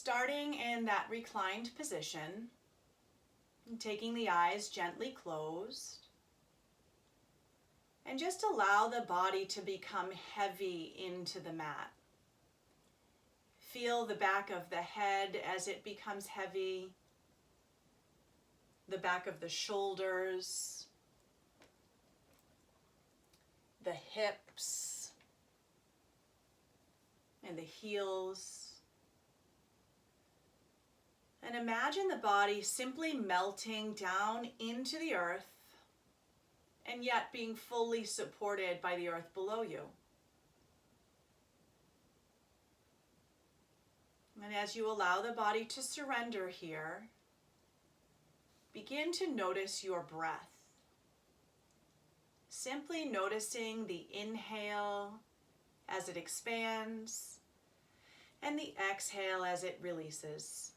starting in that reclined position, and taking the eyes gently closed, and just allow the body to become heavy into the mat. Feel the back of the head as it becomes heavy, the back of the shoulders, the hips, and the heels. And imagine the body simply melting down into the earth and yet being fully supported by the earth below you. And as you allow the body to surrender here, begin to notice your breath. Simply noticing the inhale as it expands and the exhale as it releases.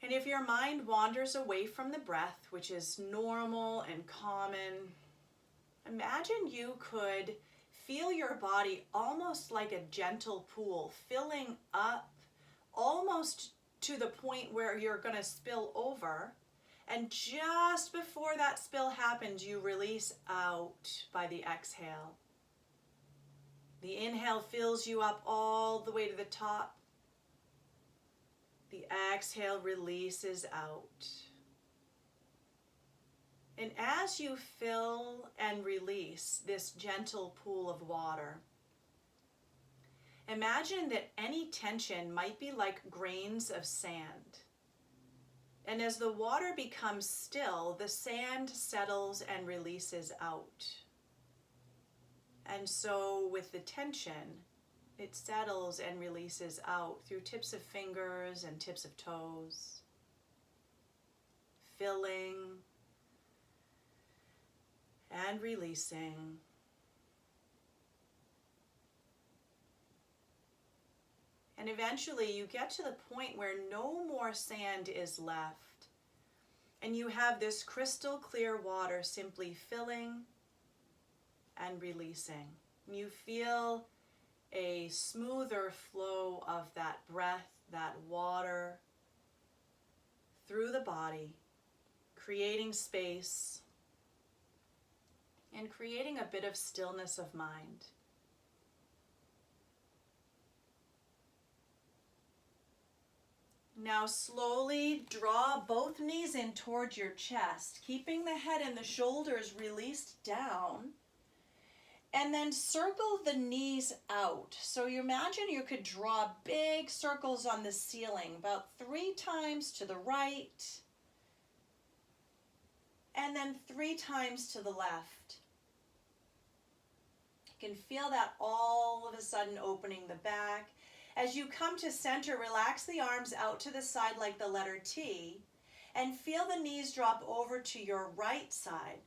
And if your mind wanders away from the breath, which is normal and common, imagine you could feel your body almost like a gentle pool, filling up almost to the point where you're going to spill over. And just before that spill happens, you release out by the exhale. The inhale fills you up all the way to the top. The exhale releases out. And as you fill and release this gentle pool of water, imagine that any tension might be like grains of sand. And as the water becomes still, the sand settles and releases out. And so with the tension, it settles and releases out through tips of fingers and tips of toes, filling and releasing. And eventually you get to the point where no more sand is left, and you have this crystal clear water simply filling and releasing. You feel a smoother flow of that breath, that water through the body, creating space and creating a bit of stillness of mind. Now slowly draw both knees in towards your chest, keeping the head and the shoulders released down. And then circle the knees out. So you imagine you could draw big circles on the ceiling, about 3 times to the right, and then 3 times to the left. You can feel that all of a sudden opening the back. As you come to center, relax the arms out to the side like the letter T, and feel the knees drop over to your right side.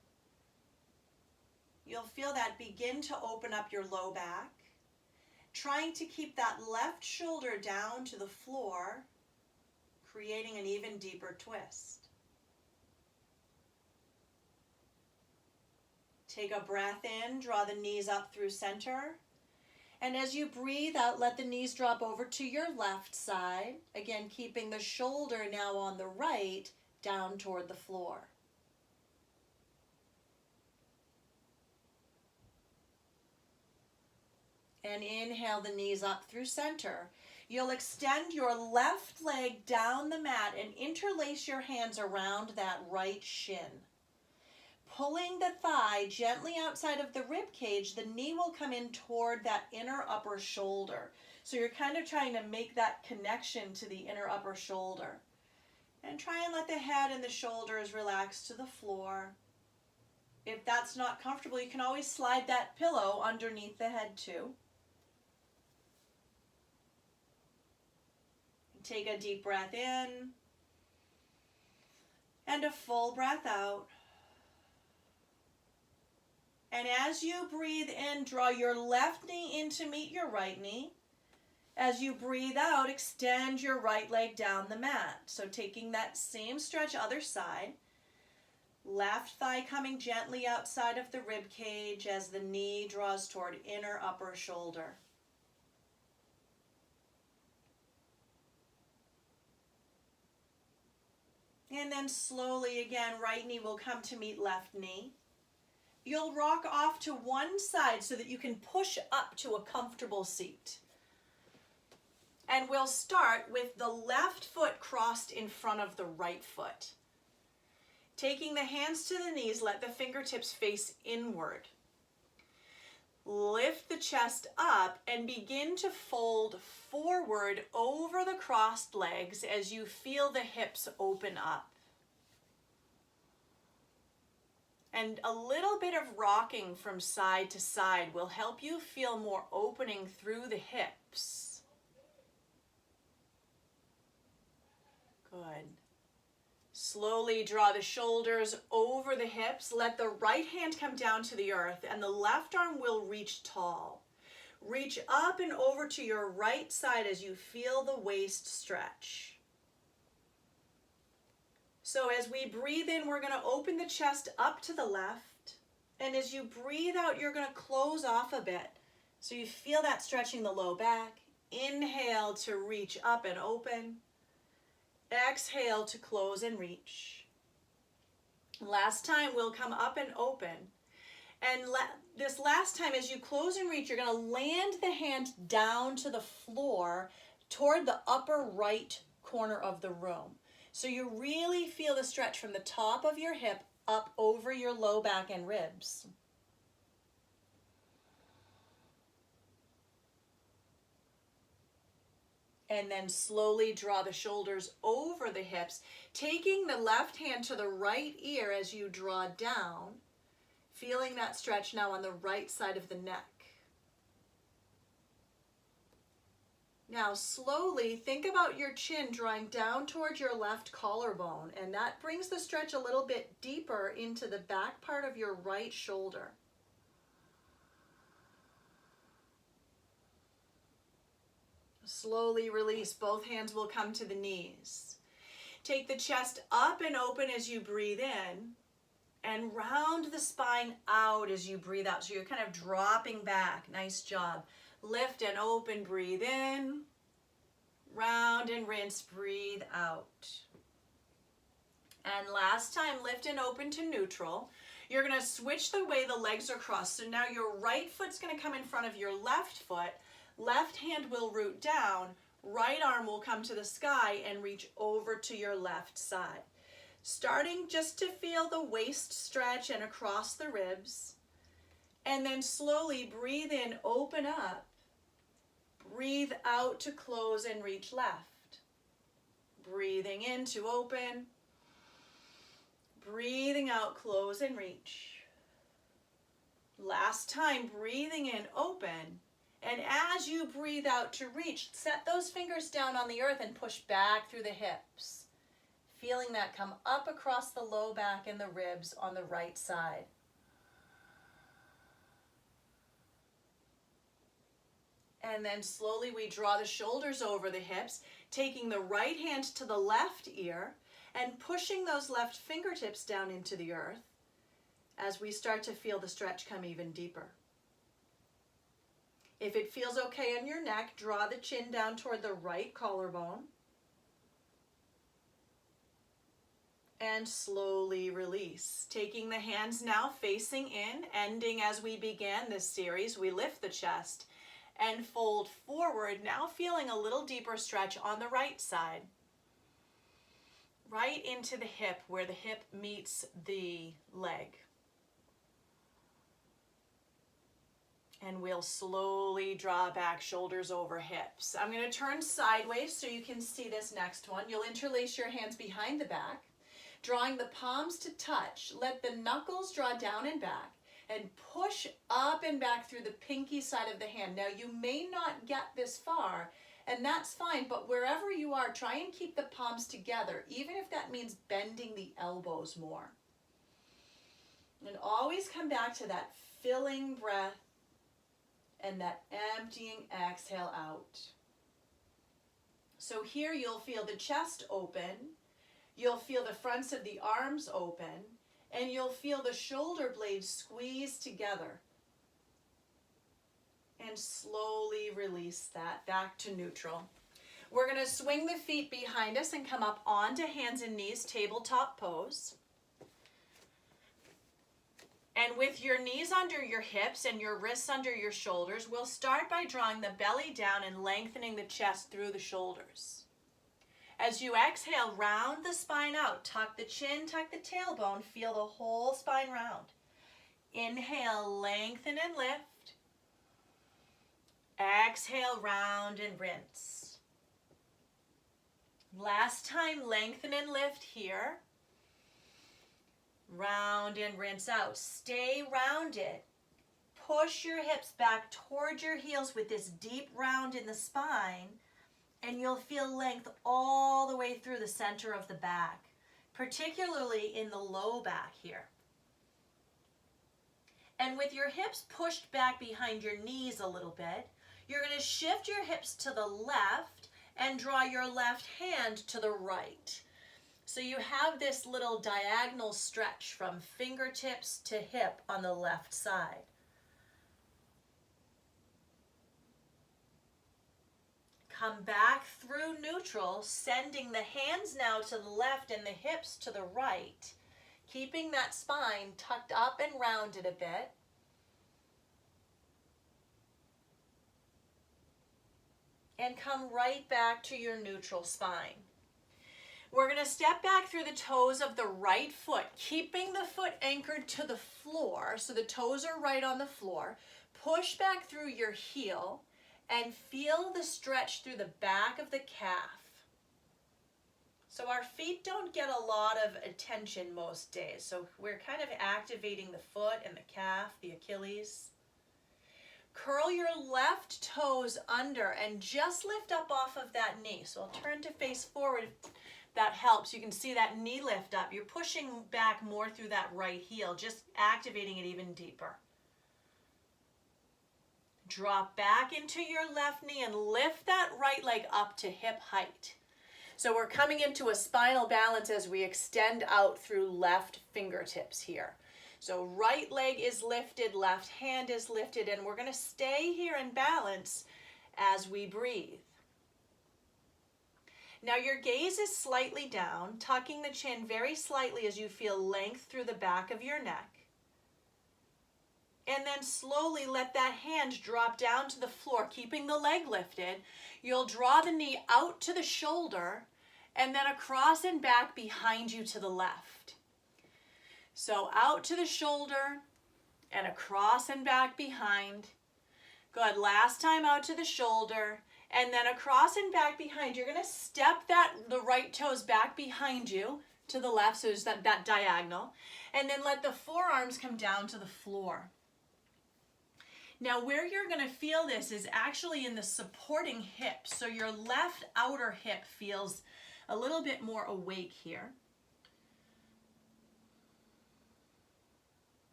You'll feel that begin to open up your low back, trying to keep that left shoulder down to the floor, creating an even deeper twist. Take a breath in, draw the knees up through center. And as you breathe out, let the knees drop over to your left side. Again, keeping the shoulder now on the right, down toward the floor. And inhale the knees up through center. You'll extend your left leg down the mat and interlace your hands around that right shin. Pulling the thigh gently outside of the rib cage, the knee will come in toward that inner upper shoulder. So you're kind of trying to make that connection to the inner upper shoulder. And try and let the head and the shoulders relax to the floor. If that's not comfortable, you can always slide that pillow underneath the head too. Take a deep breath in and a full breath out. And as you breathe in, draw your left knee in to meet your right knee. As you breathe out, extend your right leg down the mat. So taking that same stretch other side, Left thigh coming gently outside of the rib cage as the knee draws toward inner upper shoulder. And then slowly again, right knee will come to meet left knee. You'll rock off to one side so that you can push up to a comfortable seat. And we'll start with the left foot crossed in front of the right foot. Taking the hands to the knees, let the fingertips face inward. Lift the chest up and begin to fold forward over the crossed legs as you feel the hips open up. And a little bit of rocking from side to side will help you feel more opening through the hips. Good. Slowly draw the shoulders over the hips. Let the right hand come down to the earth and the left arm will reach tall. Reach up and over to your right side as you feel the waist stretch. So as we breathe in, we're going to open the chest up to the left. And as you breathe out, you're going to close off a bit. So you feel that stretching the low back. Inhale to reach up and open. Exhale to close and reach. Last time, we'll come up and open. And this last time, as you close and reach, you're going to land the hand down to the floor toward the upper right corner of the room. So you really feel the stretch from the top of your hip up over your low back and ribs. And then slowly draw the shoulders over the hips, taking the left hand to the right ear as you draw down, feeling that stretch now on the right side of the neck. Now slowly think about your chin drawing down towards your left collarbone, and that brings the stretch a little bit deeper into the back part of your right shoulder. Slowly release. Both hands will come to the knees. Take the chest up and open as you breathe in, and round the spine out as you breathe out. So you're kind of dropping back. Nice job. Lift and open, breathe in. Round and rinse, breathe out. And last time, lift and open to neutral. You're going to switch the way the legs are crossed. So now your right foot's going to come in front of your left foot. Left hand will root down. Right arm will come to the sky and reach over to your left side. Starting just to feel the waist stretch and across the ribs. And then slowly breathe in, open up. Breathe out to close and reach left. Breathing in to open. Breathing out, close and reach. Last time, breathing in, open. And as you breathe out to reach, set those fingers down on the earth and push back through the hips. Feeling that come up across the low back and the ribs on the right side. And then slowly we draw the shoulders over the hips, taking the right hand to the left ear and pushing those left fingertips down into the earth as we start to feel the stretch come even deeper. If it feels okay on your neck, draw the chin down toward the right collarbone. And slowly release. Taking the hands now facing in, ending as we began this series, we lift the chest and fold forward, now feeling a little deeper stretch on the right side. Right into the hip, where the hip meets the leg. And we'll slowly draw back, shoulders over hips. I'm going to turn sideways so you can see this next one. You'll interlace your hands behind the back, drawing the palms to touch. Let the knuckles draw down and back, and push up and back through the pinky side of the hand. Now, you may not get this far, and that's fine, but wherever you are, try and keep the palms together, even if that means bending the elbows more. And always come back to that filling breath and that emptying exhale out. So here you'll feel the chest open, you'll feel the fronts of the arms open, and you'll feel the shoulder blades squeeze together. And slowly release that back to neutral. We're going to swing the feet behind us and come up onto hands and knees, tabletop pose. And with your knees under your hips and your wrists under your shoulders, we'll start by drawing the belly down and lengthening the chest through the shoulders. As you exhale, round the spine out. Tuck the chin, tuck the tailbone. Feel the whole spine round. Inhale, lengthen and lift. Exhale, round and rinse. Last time, lengthen and lift here. Round and rinse out. Stay rounded. Push your hips back towards your heels with this deep round in the spine, and you'll feel length all the way through the center of the back, particularly in the low back here. And with your hips pushed back behind your knees a little bit, you're going to shift your hips to the left and draw your left hand to the right. So you have this little diagonal stretch from fingertips to hip on the left side. Come back through neutral, sending the hands now to the left and the hips to the right, keeping that spine tucked up and rounded a bit. And come right back to your neutral spine. We're going to step back through the toes of the right foot, keeping the foot anchored to the floor, so the toes are right on the floor. Push back through your heel and feel the stretch through the back of the calf. So our feet don't get a lot of attention most days, so we're kind of activating the foot and the calf, the Achilles. Curl your left toes under and just lift up off of that knee. So I'll turn to face forward. That helps. You can see that knee lift up. You're pushing back more through that right heel, just activating it even deeper. Drop back into your left knee and lift that right leg up to hip height. So we're coming into a spinal balance as we extend out through left fingertips here. So right leg is lifted, left hand is lifted, and we're going to stay here in balance as we breathe. Now your gaze is slightly down, tucking the chin very slightly as you feel length through the back of your neck. And then slowly let that hand drop down to the floor, keeping the leg lifted. You'll draw the knee out to the shoulder and then across and back behind you to the left. So out to the shoulder and across and back behind. Good. Last time out to the shoulder and then across and back behind. You're going to step the right toes back behind you to the left, so there's that diagonal. And then let the forearms come down to the floor. Now where you're going to feel this is actually in the supporting hip. So your left outer hip feels a little bit more awake here.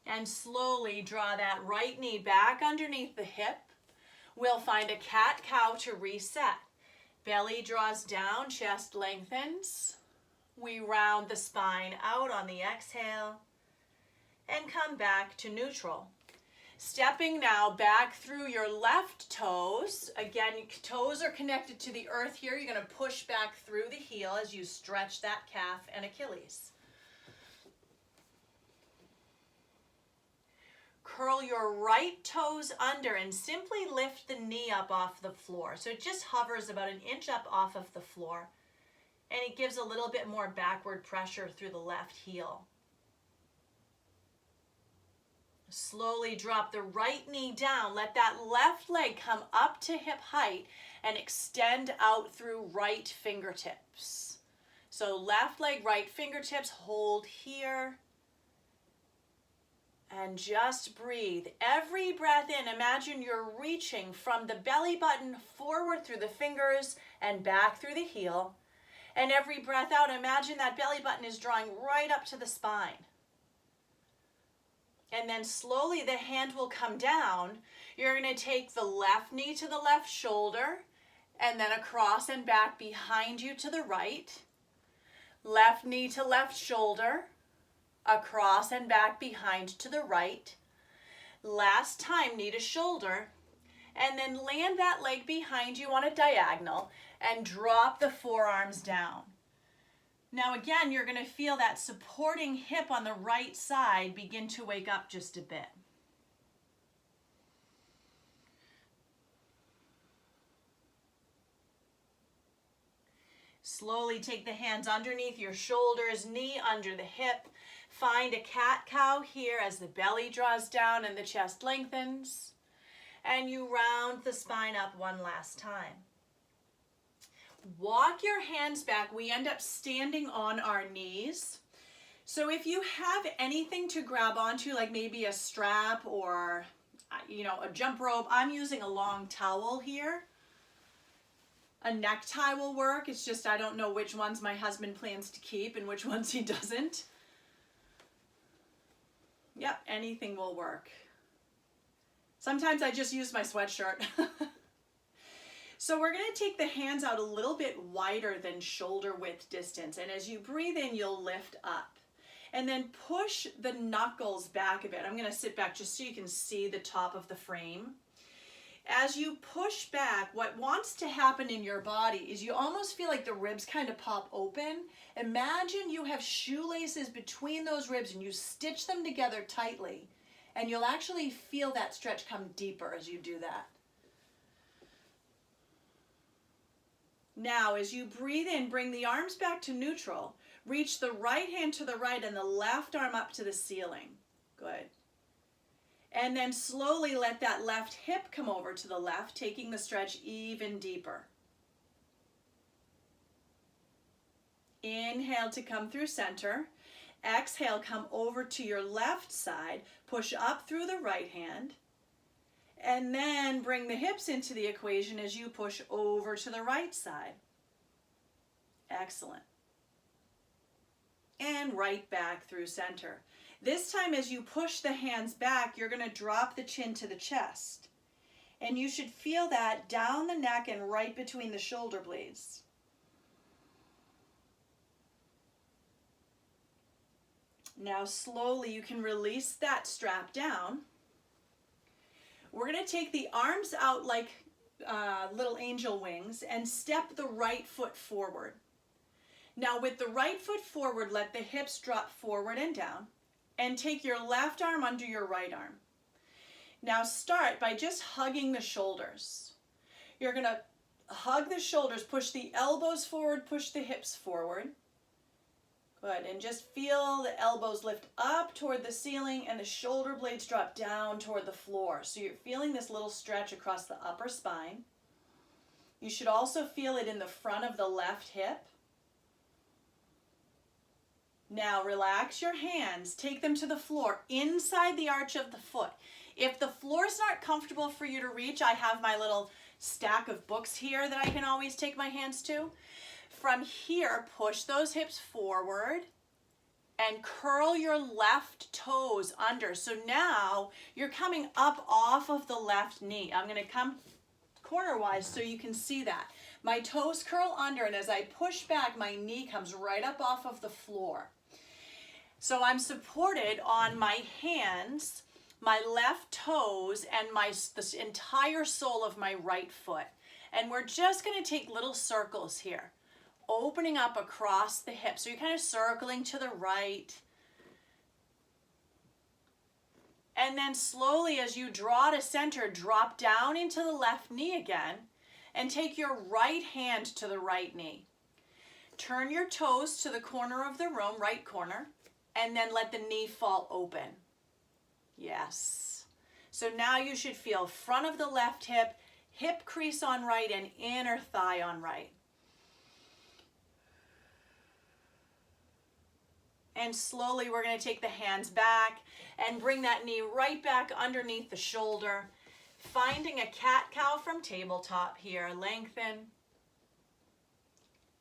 And slowly draw that right knee back underneath the hip. We'll find a cat-cow to reset. Belly draws down, chest lengthens. We round the spine out on the exhale and come back to neutral. Stepping now back through your left toes. Again, toes are connected to the earth here. You're going to push back through the heel as you stretch that calf and Achilles. Curl your right toes under and simply lift the knee up off the floor. So it just hovers about an inch up off of the floor. And it gives a little bit more backward pressure through the left heel. Slowly drop the right knee down. Let that left leg come up to hip height and extend out through right fingertips. So left leg, right fingertips, hold here. And just breathe. Every breath in, imagine you're reaching from the belly button forward through the fingers and back through the heel. And every breath out, imagine that belly button is drawing right up to the spine. And then slowly the hand will come down. You're going to take the left knee to the left shoulder and then across and back behind you to the right. Left knee to left shoulder, across and back behind to the right. Last time, knee to shoulder, and then land that leg behind you on a diagonal and drop the forearms down. Now again, you're going to feel that supporting hip on the right side begin to wake up just a bit. Slowly take the hands underneath your shoulders, knee under the hip. Find a cat-cow here as the belly draws down and the chest lengthens. And you round the spine up one last time. Walk your hands back. We end up standing on our knees. So if you have anything to grab onto, like maybe a strap or, a jump rope, I'm using a long towel here. A necktie will work. It's just I don't know which ones my husband plans to keep and which ones he doesn't. Yep, anything will work. Sometimes I just use my sweatshirt. So we're going to take the hands out a little bit wider than shoulder width distance. And as you breathe in, you'll lift up. And then push the knuckles back a bit. I'm going to sit back just so you can see the top of the frame. As you push back, what wants to happen in your body is you almost feel like the ribs kind of pop open. Imagine you have shoelaces between those ribs and you stitch them together tightly. And you'll actually feel that stretch come deeper as you do that. Now, as you breathe in, bring the arms back to neutral. Reach the right hand to the right and the left arm up to the ceiling. Good. And then slowly let that left hip come over to the left, taking the stretch even deeper. Inhale to come through center. Exhale, come over to your left side. Push up through the right hand. And then bring the hips into the equation as you push over to the right side. Excellent. And right back through center. This time as you push the hands back, you're going to drop the chin to the chest. And you should feel that down the neck and right between the shoulder blades. Now slowly you can release that strap down. We're going to take the arms out like little angel wings and step the right foot forward. Now with the right foot forward, let the hips drop forward and down. And take your left arm under your right arm. Now start by just hugging the shoulders. You're going to hug the shoulders, push the elbows forward, push the hips forward. Good, and just feel the elbows lift up toward the ceiling and the shoulder blades drop down toward the floor. So you're feeling this little stretch across the upper spine. You should also feel it in the front of the left hip. Now relax your hands, take them to the floor, inside the arch of the foot. If the floor is not comfortable for you to reach, I have my little stack of books here that I can always take my hands to. From here, push those hips forward and curl your left toes under. So now you're coming up off of the left knee. I'm going to come corner-wise so you can see that. My toes curl under, and as I push back, my knee comes right up off of the floor. So I'm supported on my hands, my left toes, and the entire sole of my right foot. And we're just going to take little circles here, opening up across the hip. So you're kind of circling to the right. And then slowly, as you draw to center, drop down into the left knee again and take your right hand to the right knee. Turn your toes to the corner of the room, right corner, and then let the knee fall open. Yes. So now you should feel front of the left hip, hip crease on right, and inner thigh on right. And slowly we're going to take the hands back and bring that knee right back underneath the shoulder, finding a cat-cow from tabletop here. Lengthen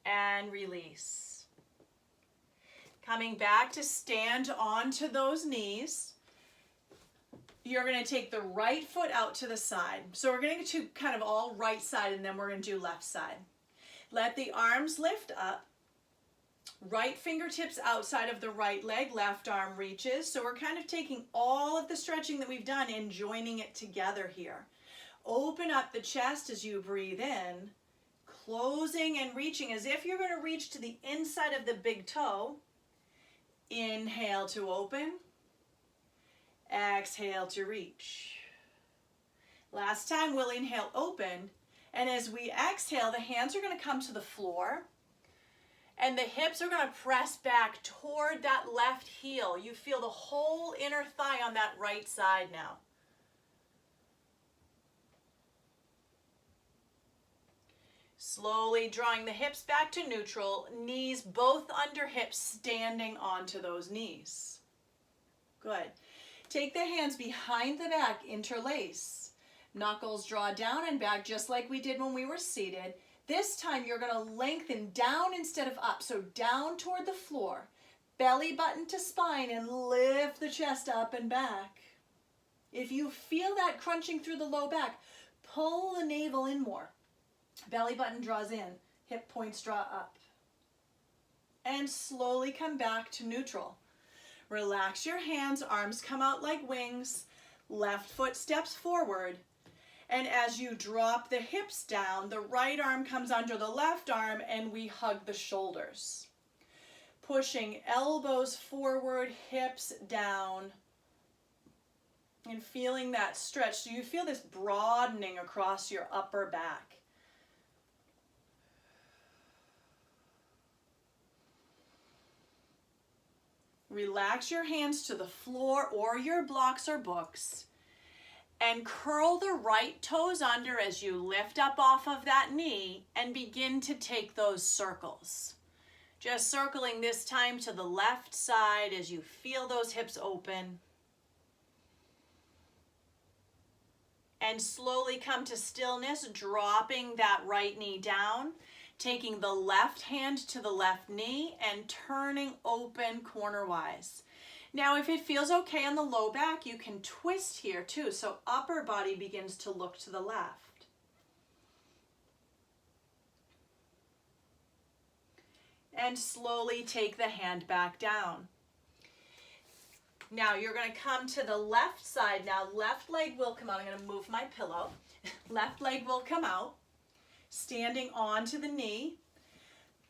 and release. Coming back to stand onto those knees. You're going to take the right foot out to the side. So we're going to kind of all right side, and then we're going to do left side. Let the arms lift up. Right fingertips outside of the right leg, left arm reaches. So we're kind of taking all of the stretching that we've done and joining it together here. Open up the chest as you breathe in, closing and reaching as if you're going to reach to the inside of the big toe. Inhale to open. Exhale to reach. Last time we'll inhale, open, and as we exhale, the hands are going to come to the floor. And the hips are going to press back toward that left heel. You feel the whole inner thigh on that right side now. Slowly drawing the hips back to neutral, knees both under hips, standing onto those knees. Good. Take the hands behind the back, interlace. Knuckles draw down and back just like we did when we were seated. This time you're going to lengthen down instead of up, so down toward the floor. Belly button to spine and lift the chest up and back. If you feel that crunching through the low back, pull the navel in more. Belly button draws in, hip points draw up. And slowly come back to neutral. Relax your hands, arms come out like wings, left foot steps forward. And as you drop the hips down, the right arm comes under the left arm and we hug the shoulders. Pushing elbows forward, hips down, and feeling that stretch. So you feel this broadening across your upper back. Relax your hands to the floor or your blocks or books. And curl the right toes under as you lift up off of that knee and begin to take those circles. Just circling this time to the left side as you feel those hips open. And slowly come to stillness, dropping that right knee down, taking the left hand to the left knee and turning open cornerwise. Now, if it feels okay on the low back, you can twist here too, so upper body begins to look to the left. And slowly take the hand back down. Now, you're going to come to the left side. Now, left leg will come out. I'm going to move my pillow. Left leg will come out, standing onto the knee.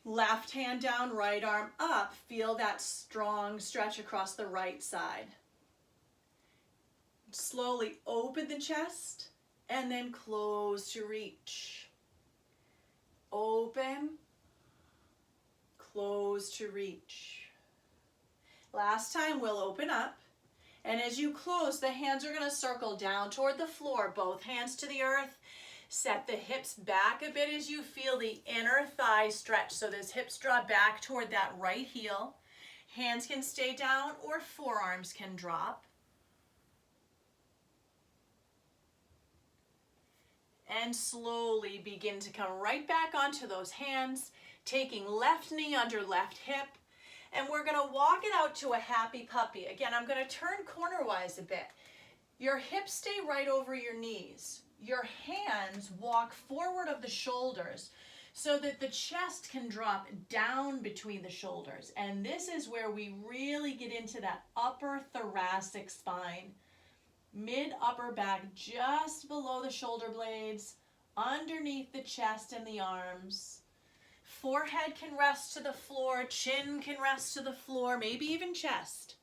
Left hand down, right arm up. Feel that strong stretch across the right side. Slowly open the chest and then close to reach. Open, close to reach. Last time we'll open up. And as you close, the hands are going to circle down toward the floor, both hands to the earth. Set the hips back a bit as you feel the inner thigh stretch. So those hips draw back toward that right heel. Hands can stay down or forearms can drop. And slowly begin to come right back onto those hands, taking left knee under left hip. And we're going to walk it out to a happy puppy. Again, I'm going to turn cornerwise a bit. Your hips stay right over your knees. Your hands walk forward of the shoulders so that the chest can drop down between the shoulders. And this is where we really get into that upper thoracic spine. Mid-upper back just below the shoulder blades, underneath the chest and the arms. Forehead can rest to the floor, chin can rest to the floor, maybe even chest.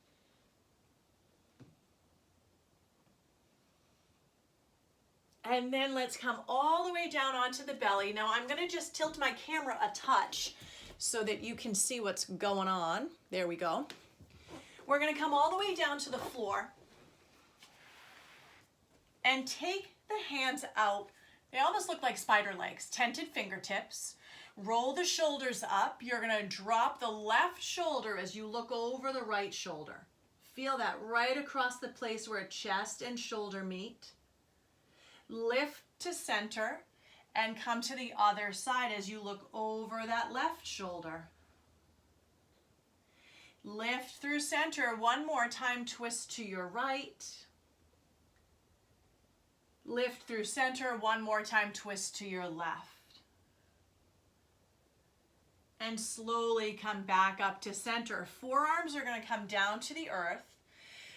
And then let's come all the way down onto the belly. Now I'm going to just tilt my camera a touch so that you can see what's going on. There we go. We're going to come all the way down to the floor and take the hands out. They almost look like spider legs, tented fingertips. Roll the shoulders up. You're going to drop the left shoulder as you look over the right shoulder. Feel that right across the place where chest and shoulder meet. Lift to center and come to the other side as you look over that left shoulder. Lift through center one more time, twist to your right. Lift through center one more time, twist to your left. And slowly come back up to center. Forearms are going to come down to the earth.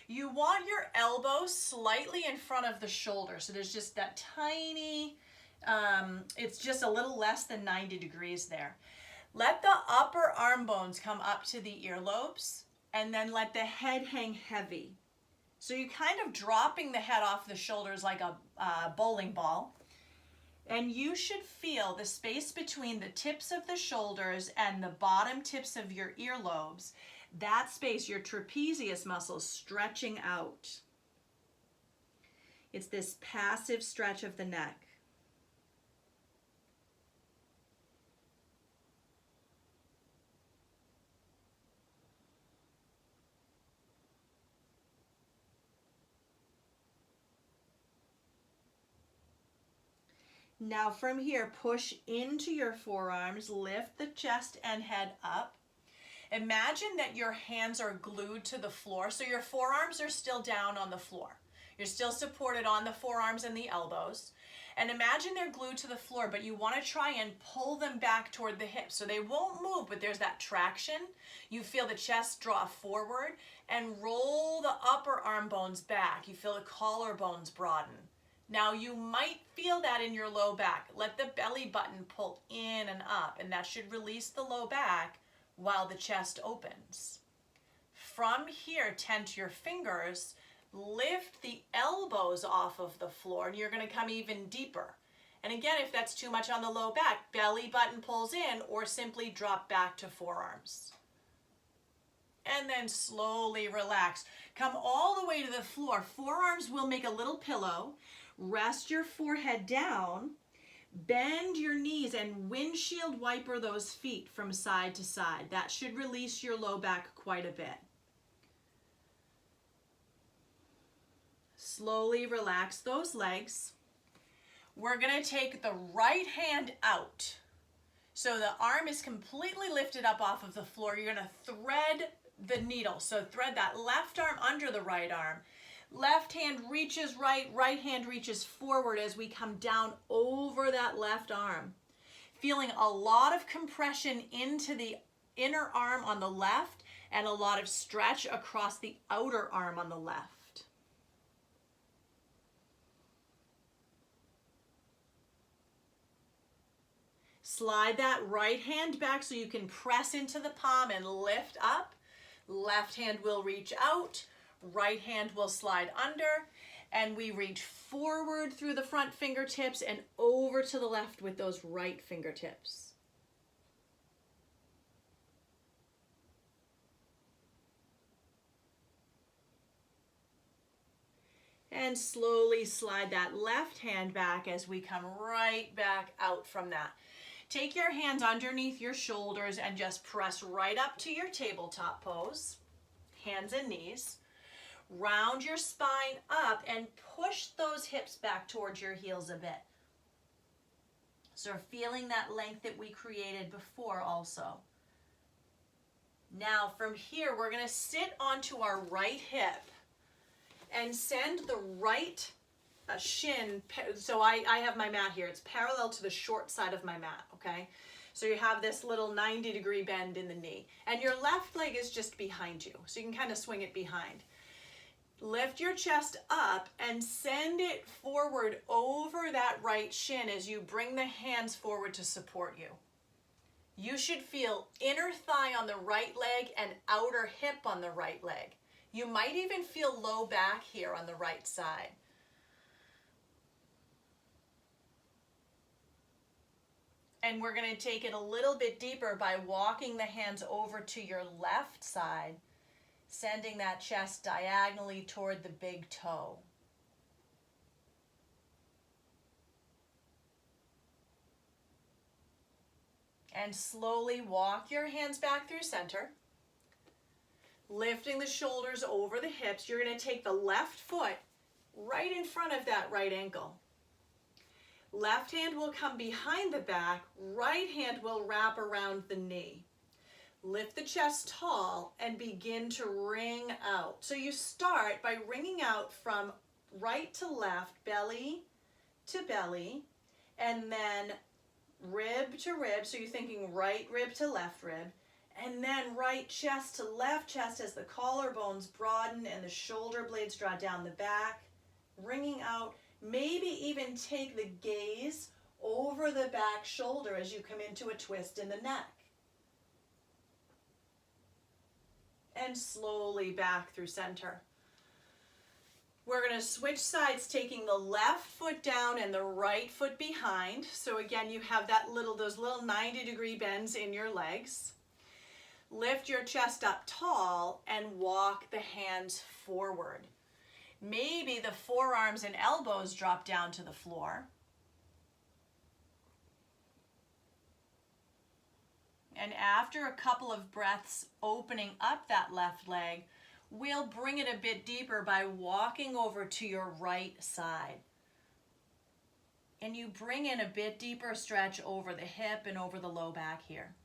You want your elbows slightly in front of the shoulder. So there's just that tiny, it's just a little less than 90 degrees there. Let the upper arm bones come up to the earlobes, and then let the head hang heavy. So you're kind of dropping the head off the shoulders like a bowling ball. And you should feel the space between the tips of the shoulders and the bottom tips of your earlobes. That space, your trapezius muscles stretching out. It's this passive stretch of the neck. Now from here, push into your forearms, lift the chest and head up. Imagine that your hands are glued to the floor, so your forearms are still down on the floor. You're still supported on the forearms and the elbows. And imagine they're glued to the floor, but you want to try and pull them back toward the hips. So they won't move, but there's that traction. You feel the chest draw forward and roll the upper arm bones back. You feel the collarbones broaden. Now you might feel that in your low back. Let the belly button pull in and up, and that should release the low back while the chest opens. From here, tent your fingers, lift the elbows off of the floor, and you're going to come even deeper. And again, if that's too much on the low back, belly button pulls in, or simply drop back to forearms. And then slowly relax. Come all the way to the floor. Forearms will make a little pillow. Rest your forehead down, bend your knees, and windshield wiper those feet from side to side. That should release your low back quite a bit. Slowly relax those legs. We're going to take the right hand out. So the arm is completely lifted up off of the floor. You're going to thread the needle. So thread that left arm under the right arm. Left hand reaches right, right hand reaches forward as we come down over that left arm. Feeling a lot of compression into the inner arm on the left and a lot of stretch across the outer arm on the left. Slide that right hand back so you can press into the palm and lift up. Left hand will reach out. Right hand will slide under, and we reach forward through the front fingertips and over to the left with those right fingertips. And slowly slide that left hand back as we come right back out from that. Take your hands underneath your shoulders and just press right up to your tabletop pose, hands and knees. Round your spine up and push those hips back towards your heels a bit. So feeling that length that we created before also. Now from here, we're going to sit onto our right hip and send the right shin. So I have my mat here. It's parallel to the short side of my mat, okay? So you have this little 90-degree bend in the knee. And your left leg is just behind you. So you can kind of swing it behind. Lift your chest up and send it forward over that right shin as you bring the hands forward to support you. You should feel inner thigh on the right leg and outer hip on the right leg. You might even feel low back here on the right side. And we're going to take it a little bit deeper by walking the hands over to your left side, sending that chest diagonally toward the big toe. And slowly walk your hands back through center. Lifting the shoulders over the hips. You're going to take the left foot right in front of that right ankle. Left hand will come behind the back. Right hand will wrap around the knee. Lift the chest tall and begin to wring out. So you start by wringing out from right to left, belly to belly, and then rib to rib, so you're thinking right rib to left rib, and then right chest to left chest as the collarbones broaden and the shoulder blades draw down the back, wringing out. Maybe even take the gaze over the back shoulder as you come into a twist in the neck. And slowly back through center. We're going to switch sides, taking the left foot down and the right foot behind. So again, you have those little 90-degree bends in your legs. Lift your chest up tall and walk the hands forward. Maybe the forearms and elbows drop down to the floor. And after a couple of breaths opening up that left leg, we'll bring it a bit deeper by walking over to your right side. And you bring in a bit deeper stretch over the hip and over the low back here.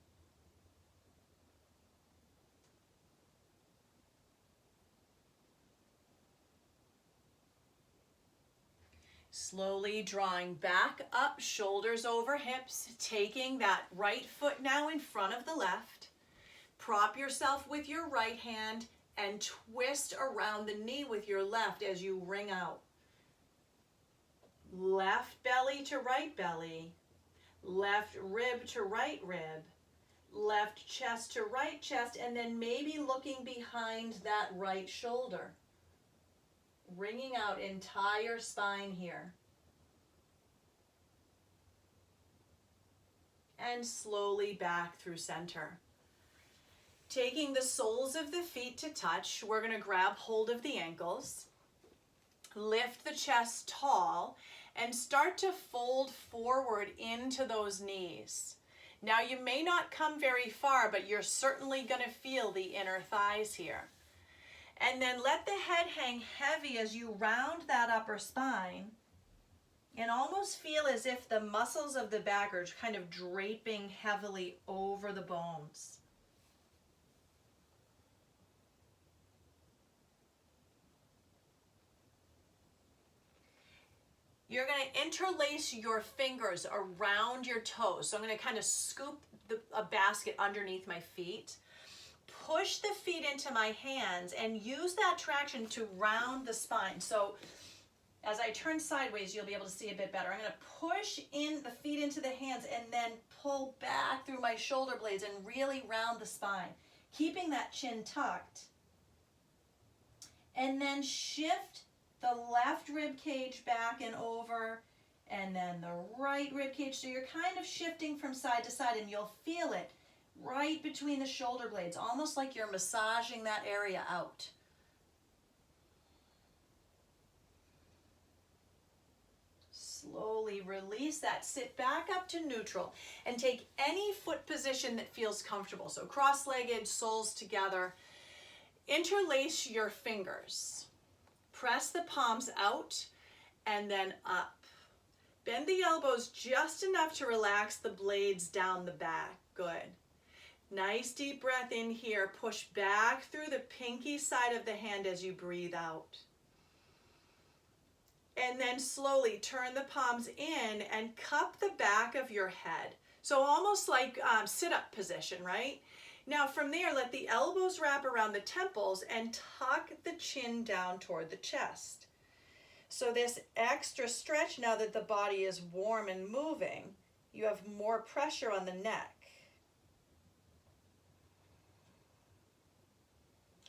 Slowly drawing back up, shoulders over hips, taking that right foot now in front of the left. Prop yourself with your right hand and twist around the knee with your left as you wring out. Left belly to right belly, left rib to right rib, left chest to right chest, and then maybe looking behind that right shoulder. Wringing out entire spine here. And slowly back through center. Taking the soles of the feet to touch, we're going to grab hold of the ankles. Lift the chest tall and start to fold forward into those knees. Now you may not come very far, but you're certainly going to feel the inner thighs here. And then let the head hang heavy as you round that upper spine and almost feel as if the muscles of the back are kind of draping heavily over the bones. You're going to interlace your fingers around your toes. So I'm going to kind of scoop a basket underneath my feet. Push the feet into my hands and use that traction to round the spine. So as I turn sideways, you'll be able to see a bit better. I'm going to push in the feet into the hands and then pull back through my shoulder blades and really round the spine, keeping that chin tucked. And then shift the left rib cage back and over, and then the right rib cage. So you're kind of shifting from side to side, and you'll feel it right between the shoulder blades, almost like you're massaging that area out. Slowly release that. Sit back up to neutral and take any foot position that feels comfortable. So cross-legged, soles together. Interlace your fingers. Press the palms out and then up. Bend the elbows just enough to relax the blades down the back. Good. Nice deep breath in here. Push back through the pinky side of the hand as you breathe out. And then slowly turn the palms in and cup the back of your head. So almost like sit-up position, right? Now from there, let the elbows wrap around the temples and tuck the chin down toward the chest. So this extra stretch, now that the body is warm and moving, you have more pressure on the neck.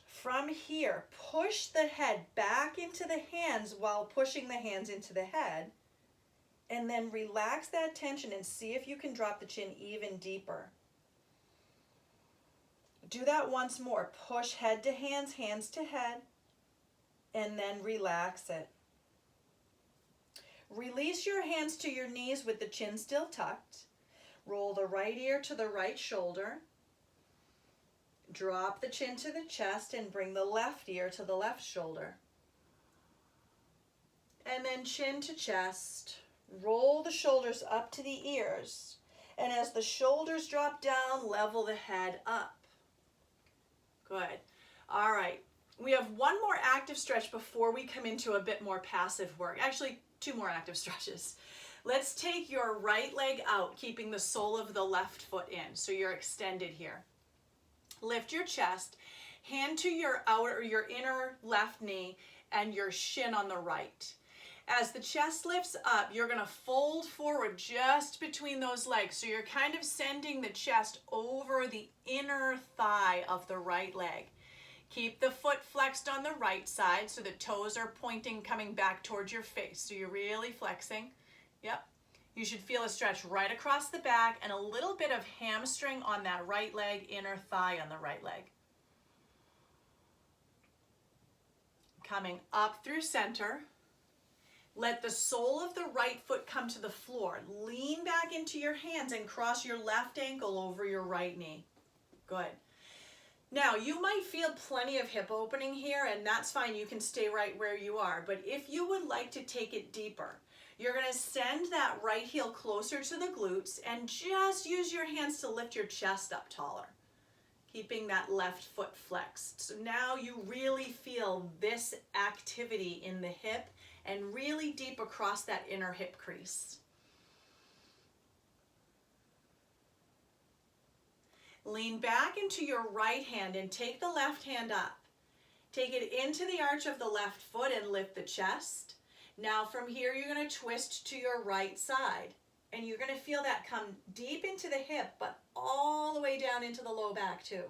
From here, push the head back into the hands while pushing the hands into the head. And then relax that tension and see if you can drop the chin even deeper. Do that once more. Push head to hands, hands to head, and then relax it. Release your hands to your knees with the chin still tucked. Roll the right ear to the right shoulder. Drop the chin to the chest and bring the left ear to the left shoulder. And then chin to chest. Roll the shoulders up to the ears. And as the shoulders drop down, level the head up. Good. All right. We have one more active stretch before we come into a bit more passive work. Actually, two more active stretches. Let's take your right leg out, keeping the sole of the left foot in. So you're extended here. Lift your chest, hand to your outer or your inner left knee and your shin on the right. As the chest lifts up, you're going to fold forward just between those legs. So you're kind of sending the chest over the inner thigh of the right leg. Keep the foot flexed on the right side so the toes are pointing, coming back towards your face. So you're really flexing. Yep. You should feel a stretch right across the back and a little bit of hamstring on that right leg, inner thigh on the right leg. Coming up through center. Let the sole of the right foot come to the floor. Lean back into your hands and cross your left ankle over your right knee. Good. Now, you might feel plenty of hip opening here, and that's fine. You can stay right where you are. But if you would like to take it deeper, you're going to send that right heel closer to the glutes and just use your hands to lift your chest up taller, keeping that left foot flexed. So now you really feel this activity in the hip and really deep across that inner hip crease. Lean back into your right hand and take the left hand up. Take it into the arch of the left foot and lift the chest. Now from here, you're going to twist to your right side. And you're going to feel that come deep into the hip, but all the way down into the low back too.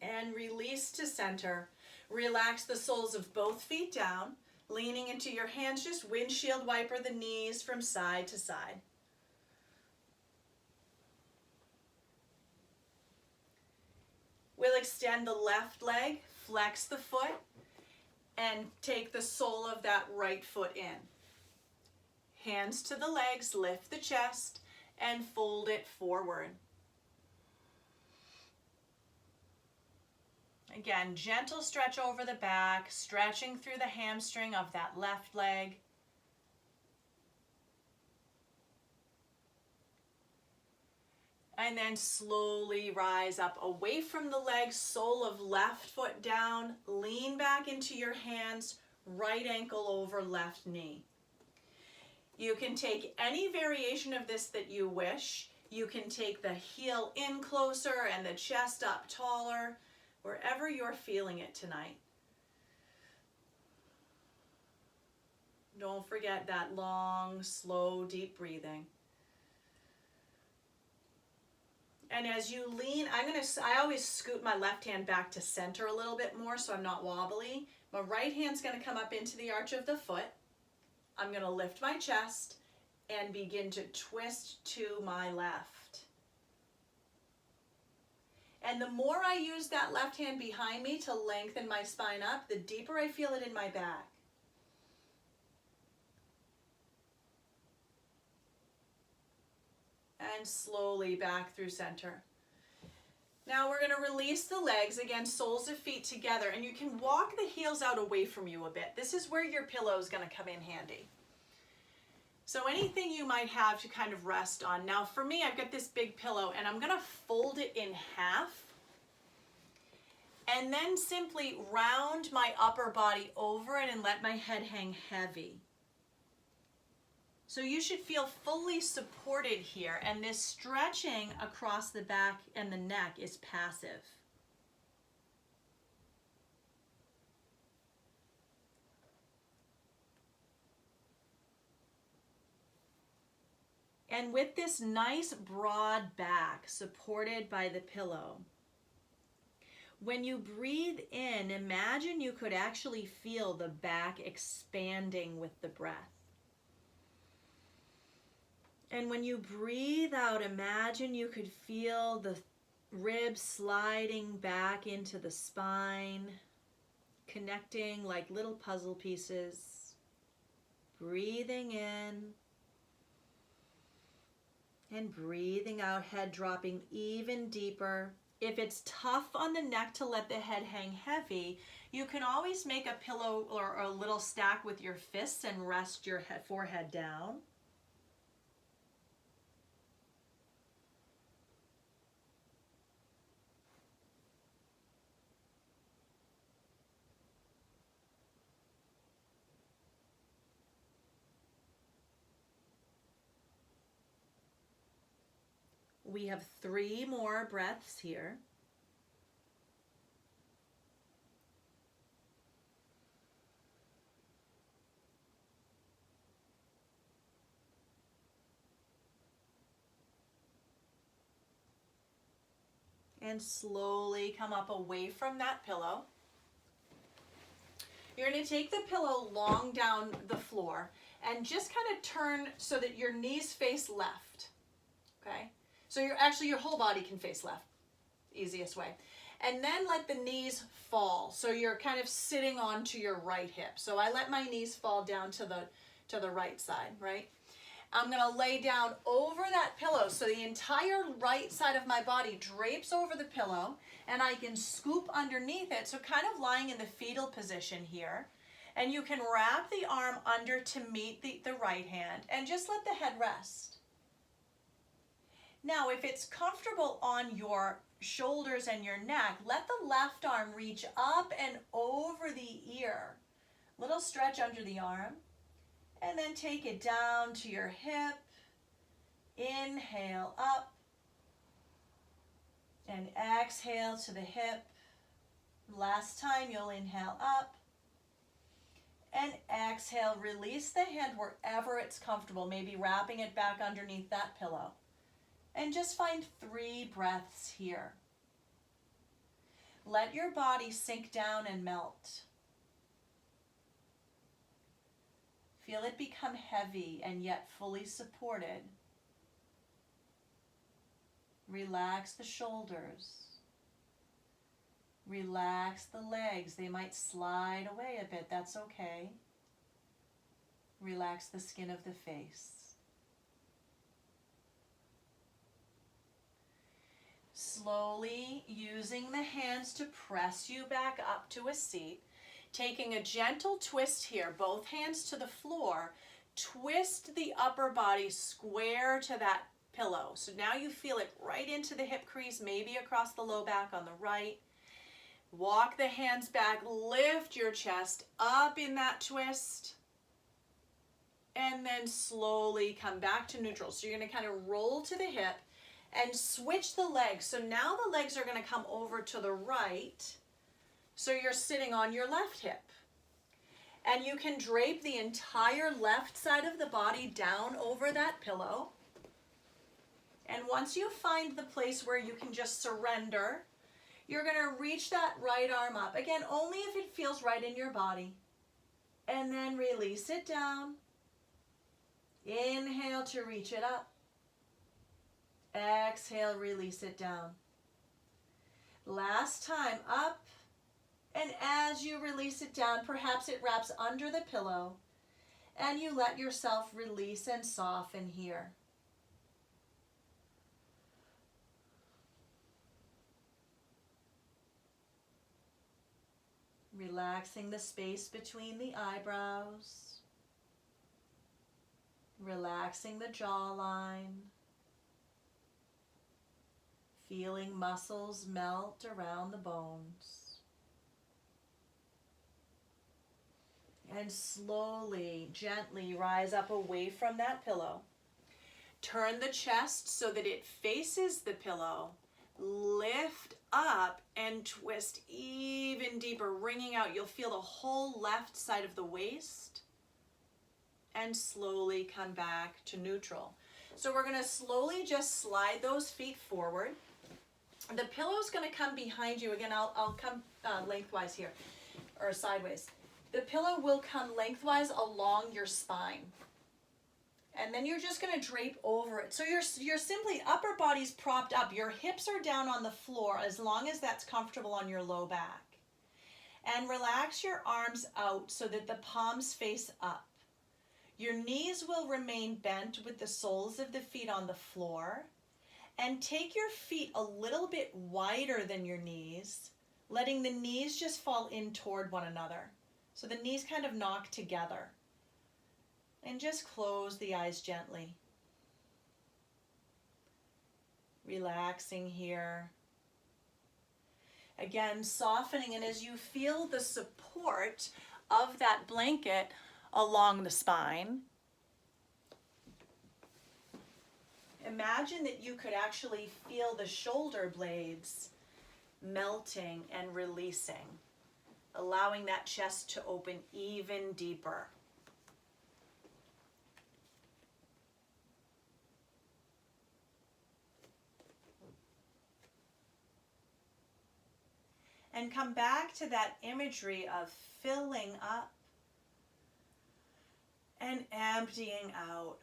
And release to center. Relax the soles of both feet down, leaning into your hands. Just windshield wiper the knees from side to side. We'll extend the left leg, flex the foot, and take the sole of that right foot in. Hands to the legs, lift the chest, and fold it forward. Again, gentle stretch over the back, stretching through the hamstring of that left leg. And then slowly rise up away from the leg, sole of left foot down, lean back into your hands, right ankle over left knee. You can take any variation of this that you wish. You can take the heel in closer and the chest up taller, wherever you're feeling it tonight. Don't forget that long, slow, deep breathing. And as you lean, I always scoot my left hand back to center a little bit more so I'm not wobbly. My right hand's going to come up into the arch of the foot. I'm going to lift my chest and begin to twist to my left. And the more I use that left hand behind me to lengthen my spine up, the deeper I feel it in my back. And slowly back through center. Now we're going to release the legs, again, soles of feet together, and you can walk the heels out away from you a bit. This is where your pillow is going to come in handy. So anything you might have to kind of rest on. Now for me, I've got this big pillow, and I'm going to fold it in half, and then simply round my upper body over it and let my head hang heavy. So you should feel fully supported here, and this stretching across the back and the neck is passive. And with this nice broad back supported by the pillow, when you breathe in, imagine you could actually feel the back expanding with the breath. And when you breathe out, imagine you could feel the ribs sliding back into the spine, connecting like little puzzle pieces. Breathing in and breathing out, head dropping even deeper. If it's tough on the neck to let the head hang heavy, you can always make a pillow or a little stack with your fists and rest your forehead down. We have 3 more breaths here. And slowly come up away from that pillow. You're going to take the pillow long down the floor and just kind of turn so that your knees face left. Okay? So your whole body can face left. Easiest way. And then let the knees fall. So you're kind of sitting onto your right hip. So I let my knees fall down to the right side, right? I'm going to lay down over that pillow so the entire right side of my body drapes over the pillow, and I can scoop underneath it, so kind of lying in the fetal position here. And you can wrap the arm under to meet the right hand and just let the head rest. Now, if it's comfortable on your shoulders and your neck, let the left arm reach up and over the ear. Little stretch under the arm. And then take it down to your hip. Inhale up. And exhale to the hip. Last time, you'll inhale up. And exhale, release the hand wherever it's comfortable, maybe wrapping it back underneath that pillow. And just find 3 breaths here. Let your body sink down and melt. Feel it become heavy and yet fully supported. Relax the shoulders. Relax the legs. They might slide away a bit. That's okay. Relax the skin of the face. Slowly using the hands to press you back up to a seat. Taking a gentle twist here, both hands to the floor. Twist the upper body square to that pillow. So now you feel it right into the hip crease, maybe across the low back on the right. Walk the hands back, lift your chest up in that twist. And then slowly come back to neutral. So you're going to kind of roll to the hip and switch the legs. So now the legs are going to come over to the right. So you're sitting on your left hip. And you can drape the entire left side of the body down over that pillow. And once you find the place where you can just surrender, you're going to reach that right arm up. Again, only if it feels right in your body. And then release it down. Inhale to reach it up. Exhale, release it down. Last time, up. And as you release it down, perhaps it wraps under the pillow. And you let yourself release and soften here. Relaxing the space between the eyebrows. Relaxing the jawline. Feeling muscles melt around the bones. And slowly, gently rise up away from that pillow. Turn the chest so that it faces the pillow. Lift up and twist even deeper, wringing out. You'll feel the whole left side of the waist. And slowly come back to neutral. So we're going to slowly just slide those feet forward. The pillow's going to come behind you. Again, I'll come lengthwise here, or sideways. The pillow will come lengthwise along your spine. And then you're just going to drape over it. So you're simply, upper body's propped up. Your hips are down on the floor as long as that's comfortable on your low back. And relax your arms out so that the palms face up. Your knees will remain bent with the soles of the feet on the floor. And take your feet a little bit wider than your knees, letting the knees just fall in toward one another. So the knees kind of knock together. And just close the eyes gently. Relaxing here. Again, softening, and as you feel the support of that blanket along the spine, imagine that you could actually feel the shoulder blades melting and releasing, allowing that chest to open even deeper. And come back to that imagery of filling up and emptying out.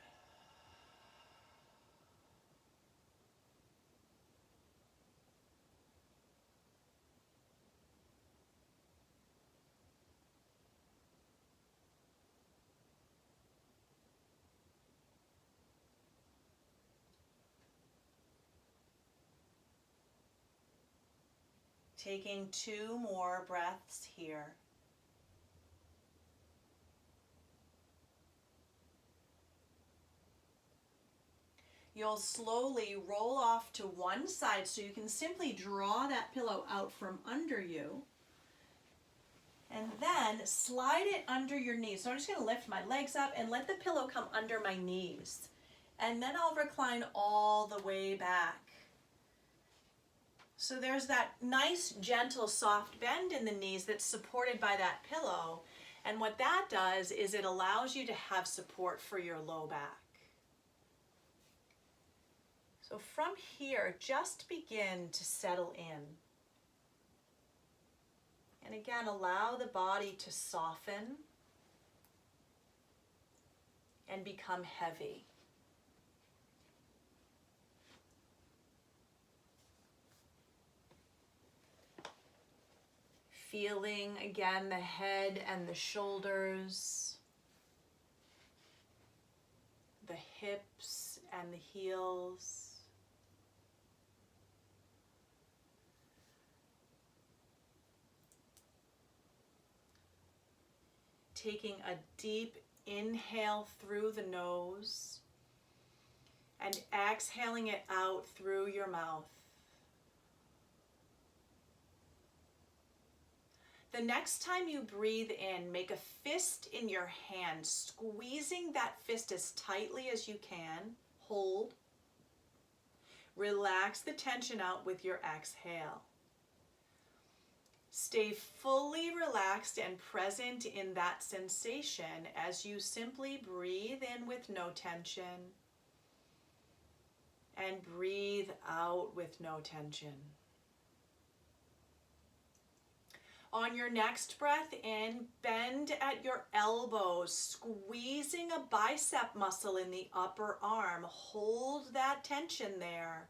Taking 2 more breaths here. You'll slowly roll off to one side so you can simply draw that pillow out from under you. And then slide it under your knees. So I'm just going to lift my legs up and let the pillow come under my knees. And then I'll recline all the way back. So there's that nice, gentle, soft bend in the knees that's supported by that pillow. And what that does is it allows you to have support for your low back. So from here, just begin to settle in. And again, allow the body to soften and become heavy. Feeling again the head and the shoulders, the hips and the heels. Taking a deep inhale through the nose and exhaling it out through your mouth. The next time you breathe in, make a fist in your hand, squeezing that fist as tightly as you can. Hold. Relax the tension out with your exhale. Stay fully relaxed and present in that sensation as you simply breathe in with no tension and breathe out with no tension. On your next breath in, bend at your elbows, squeezing a bicep muscle in the upper arm. Hold that tension there.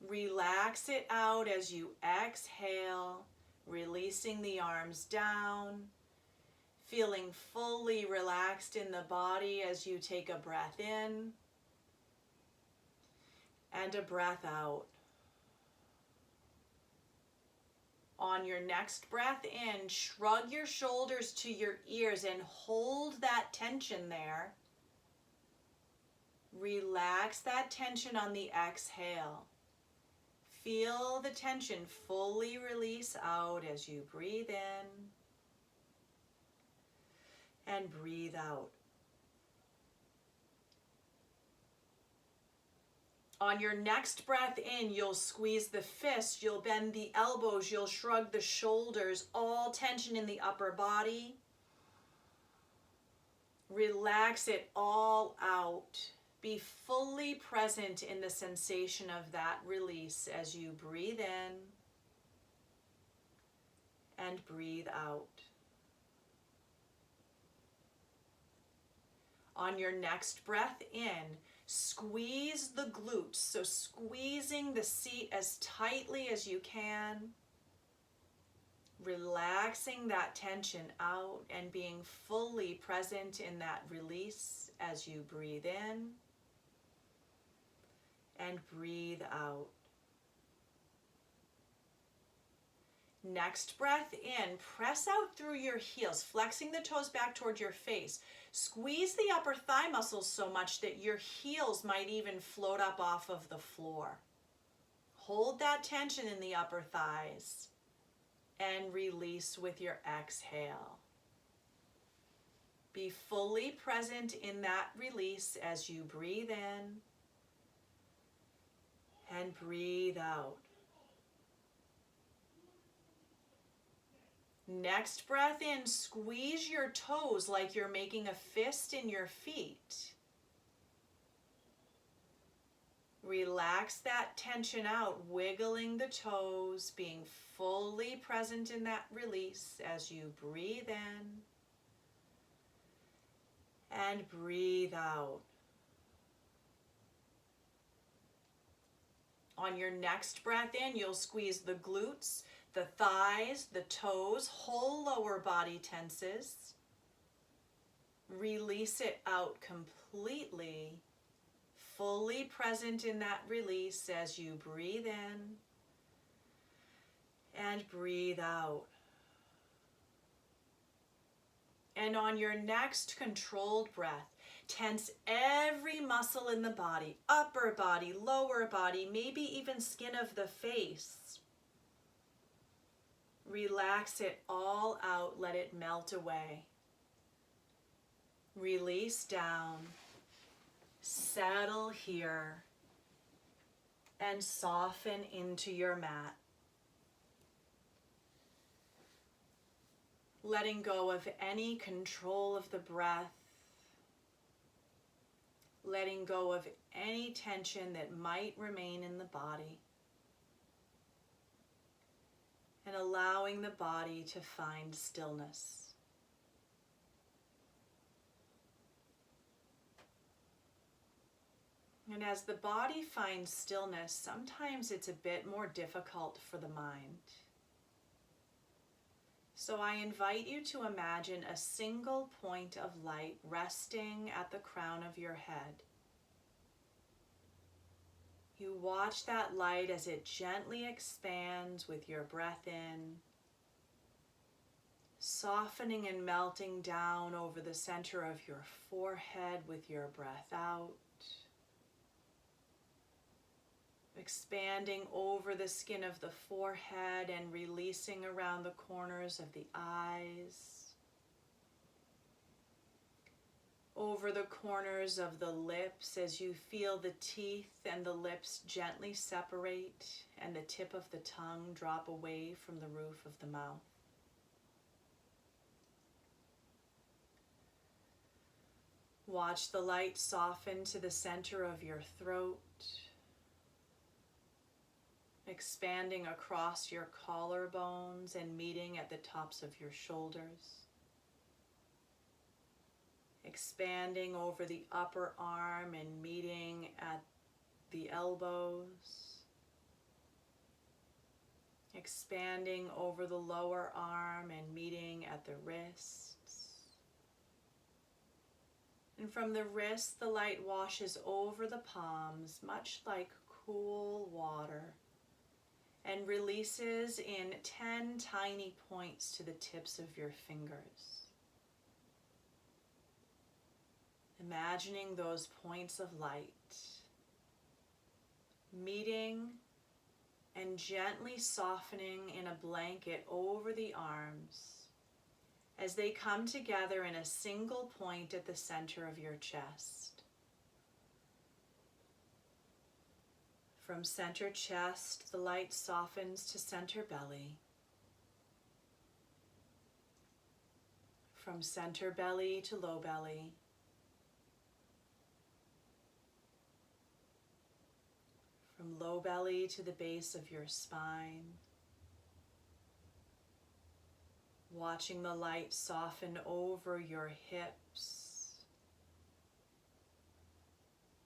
Relax it out as you exhale, releasing the arms down, feeling fully relaxed in the body as you take a breath in and a breath out. On your next breath in, shrug your shoulders to your ears and hold that tension there. Relax that tension on the exhale. Feel the tension fully release out as you breathe in and breathe out. On your next breath in, you'll squeeze the fist, you'll bend the elbows, you'll shrug the shoulders, all tension in the upper body. Relax it all out. Be fully present in the sensation of that release as you breathe in and breathe out. On your next breath in, squeeze the glutes, so squeezing the seat as tightly as you can, relaxing that tension out and being fully present in that release as you breathe in and breathe out. Next breath in, press out through your heels, flexing the toes back toward your face. Squeeze the upper thigh muscles so much that your heels might even float up off of the floor. Hold that tension in the upper thighs and release with your exhale. Be fully present in that release as you breathe in And breathe out. Next breath in, squeeze your toes like you're making a fist in your feet. Relax that tension out, wiggling the toes, being fully present in that release as you breathe in and breathe out. On your next breath in, you'll squeeze the glutes, the thighs, the toes, whole lower body tenses. Release it out completely, fully present in that release as you breathe in and breathe out. And on your next controlled breath, tense every muscle in the body, upper body, lower body, maybe even skin of the face. Relax it all out, let it melt away. Release down, settle here, and soften into your mat. Letting go of any control of the breath, letting go of any tension that might remain in the body, and allowing the body to find stillness. And as the body finds stillness, sometimes it's a bit more difficult for the mind. So I invite you to imagine a single point of light resting at the crown of your head. You watch that light as it gently expands with your breath in, softening and melting down over the center of your forehead with your breath out. Expanding over the skin of the forehead and releasing around the corners of the eyes, over the corners of the lips as you feel the teeth and the lips gently separate and the tip of the tongue drop away from the roof of the mouth. Watch the light soften to the center of your throat, expanding across your collarbones and meeting at the tops of your shoulders. Expanding over the upper arm and meeting at the elbows. Expanding over the lower arm and meeting at the wrists. And from the wrists, the light washes over the palms, much like cool water, and releases in 10 tiny points to the tips of your fingers. Imagining those points of light meeting and gently softening in a blanket over the arms as they come together in a single point at the center of your chest. From center chest, the light softens to center belly. From center belly to low belly. From low belly to the base of your spine. Watching the light soften over your hips.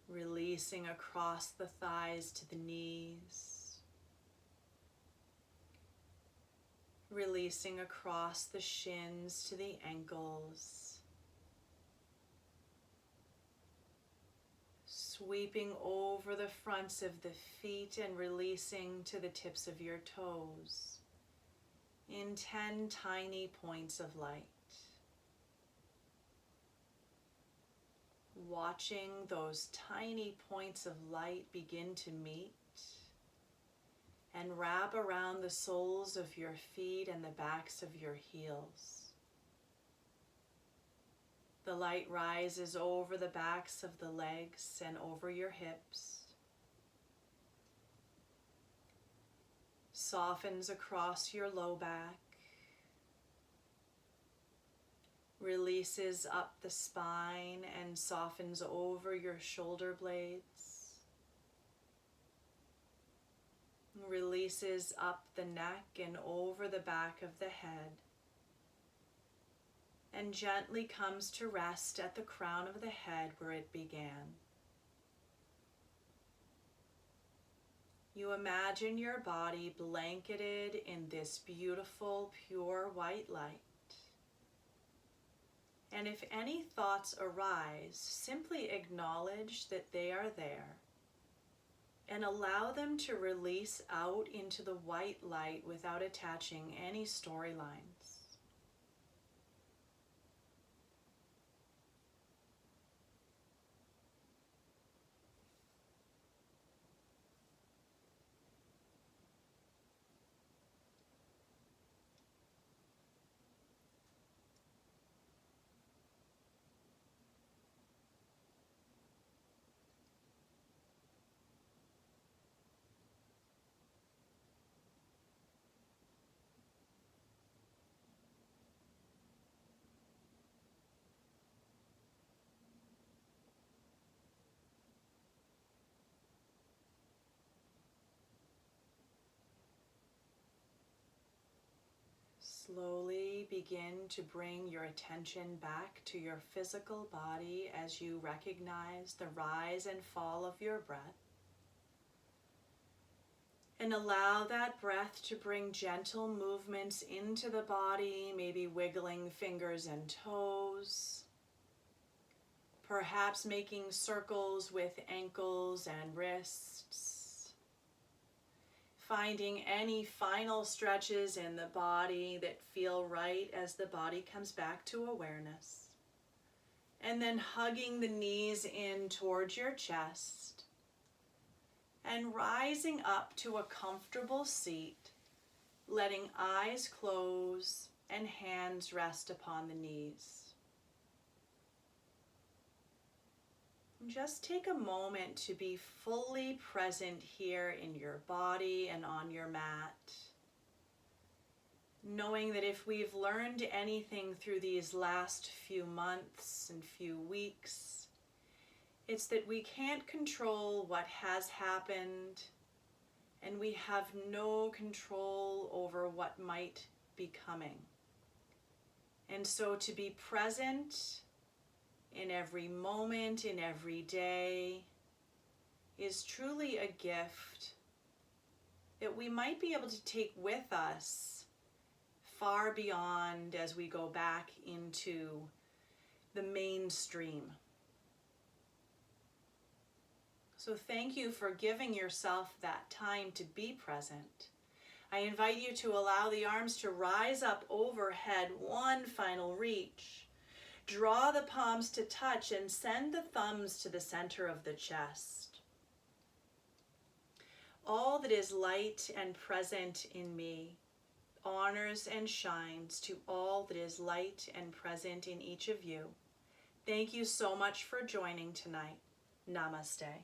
Releasing across the thighs to the knees. Releasing across the shins to the ankles. Sweeping over the fronts of the feet and releasing to the tips of your toes in 10 tiny points of light. Watching those tiny points of light begin to meet and wrap around the soles of your feet and the backs of your heels. The light rises over the backs of the legs and over your hips, softens across your low back, releases up the spine and softens over your shoulder blades, releases up the neck and over the back of the head, and gently comes to rest at the crown of the head where it began. You imagine your body blanketed in this beautiful, pure white light. And if any thoughts arise, simply acknowledge that they are there and allow them to release out into the white light without attaching any storylines. Slowly begin to bring your attention back to your physical body as you recognize the rise and fall of your breath. And allow that breath to bring gentle movements into the body, maybe wiggling fingers and toes, perhaps making circles with ankles and wrists. Finding any final stretches in the body that feel right as the body comes back to awareness. And then hugging the knees in towards your chest and rising up to a comfortable seat, letting eyes close and hands rest upon the knees. Just take a moment to be fully present here in your body and on your mat, knowing that if we've learned anything through these last few months and few weeks, it's that we can't control what has happened, and we have no control over what might be coming. And so to be present in every moment, in every day, is truly a gift that we might be able to take with us far beyond as we go back into the mainstream. So thank you for giving yourself that time to be present. I invite you to allow the arms to rise up overhead, one final reach. Draw the palms to touch and send the thumbs to the center of the chest. All that is light and present in me honors and shines to all that is light and present in each of you. Thank you so much for joining tonight. Namaste.